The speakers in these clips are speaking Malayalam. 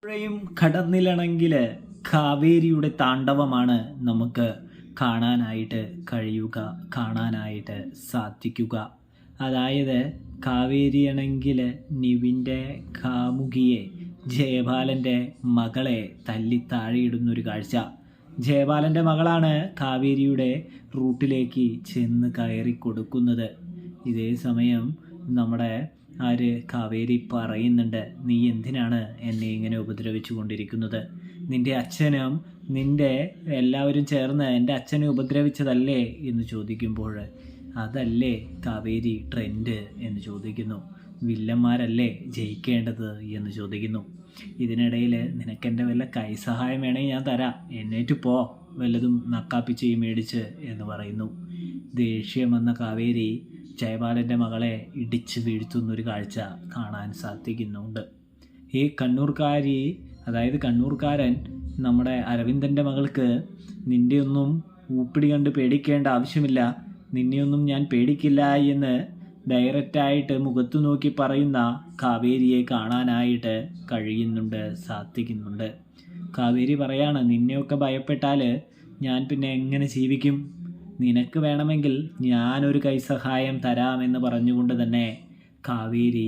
പുഴയും കടന്നിലണമെങ്കിൽ കാവേരിയുടെ താണ്ഡവമാണ് നമുക്ക് കാണാനായിട്ട് സാധിക്കുക. അതായത് കാവേരിയാണെങ്കിൽ നിവിൻ്റെ കാമുകിയെ ജയബാലൻ്റെ മകളെ തല്ലി താഴെയിടുന്നൊരു കാഴ്ച. ജയബാലൻ്റെ മകളാണ് കാവേരിയുടെ റൂട്ടിലേക്ക് ചെന്ന് കയറി കൊടുക്കുന്നത്. ഇതേ സമയം നമ്മുടെ കാവേരി പറയുന്നുണ്ട്, നീ എന്തിനാണ് എന്നെ ഇങ്ങനെ ഉപദ്രവിച്ചു കൊണ്ടിരിക്കുന്നത്? നിൻ്റെ അച്ഛനും നിൻ്റെ എല്ലാവരും ചേർന്ന് എൻ്റെ അച്ഛനെ ഉപദ്രവിച്ചതല്ലേ എന്ന് ചോദിക്കുമ്പോൾ, അതല്ലേ കാവേരി ട്രെൻഡ് എന്ന് ചോദിക്കുന്നു. വില്ലന്മാരല്ലേ ജയിക്കേണ്ടത് എന്ന് ചോദിക്കുന്നു. ഇതിനിടയിൽ നിനക്കെൻ്റെ വല്ല കൈസഹായം വേണമെങ്കിൽ ഞാൻ തരാം, എന്നേറ്റ് പോ, വല്ലതും നക്കാപ്പിച്ച് മേടിച്ച് എന്ന് പറയുന്നു. ദേഷ്യം വന്ന കാവേരി ജയബാലൻ്റെ മകളെ ഇടിച്ച് വീഴ്ത്തുന്നൊരു കാഴ്ച കാണാൻ സാധിക്കുന്നുണ്ട്. ഈ കണ്ണൂർക്കാരി, അതായത് കണ്ണൂർക്കാരൻ നമ്മുടെ അരവിന്ദൻ്റെ മകൾക്ക് നിൻ്റെ ഒന്നും ഊപ്പിടി കണ്ട് പേടിക്കേണ്ട ആവശ്യമില്ല, നിന്നെയൊന്നും ഞാൻ പേടിക്കില്ല എന്ന് ഡയറക്റ്റായിട്ട് മുഖത്തു നോക്കി പറയുന്ന കാവേരിയെ കാണാനായിട്ട് സാധിക്കുന്നുണ്ട്. കാവേരി പറയാണ്, നിന്നെയൊക്കെ ഭയപ്പെട്ടാൽ ഞാൻ പിന്നെ എങ്ങനെ ജീവിക്കും? നിനക്ക് വേണമെങ്കിൽ ഞാനൊരു കൈസഹായം തരാമെന്ന് പറഞ്ഞുകൊണ്ട് തന്നെ കാവേരി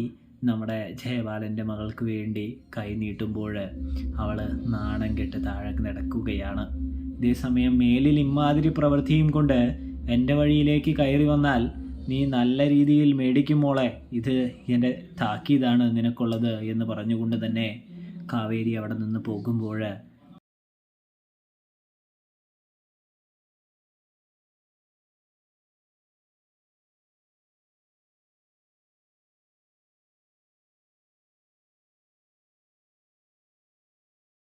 നമ്മുടെ ജയബാലൻ്റെ മകൾക്ക് വേണ്ടി കൈ നീട്ടുമ്പോൾ അവൾ നാണം കെട്ട് താഴെ നടക്കുകയാണ്. ഇതേസമയം മേലിൽ ഇമ്മാതിരി പ്രവൃത്തിയും കൊണ്ട് എൻ്റെ വഴിയിലേക്ക് കയറി വന്നാൽ നീ നല്ല രീതിയിൽ മേടിക്കും മോളെ, ഇത് എൻ്റെ താക്കീതാണ് നിനക്കുള്ളത് എന്ന് പറഞ്ഞുകൊണ്ട് തന്നെ കാവേരി അവിടെ നിന്ന് പോകുമ്പോൾ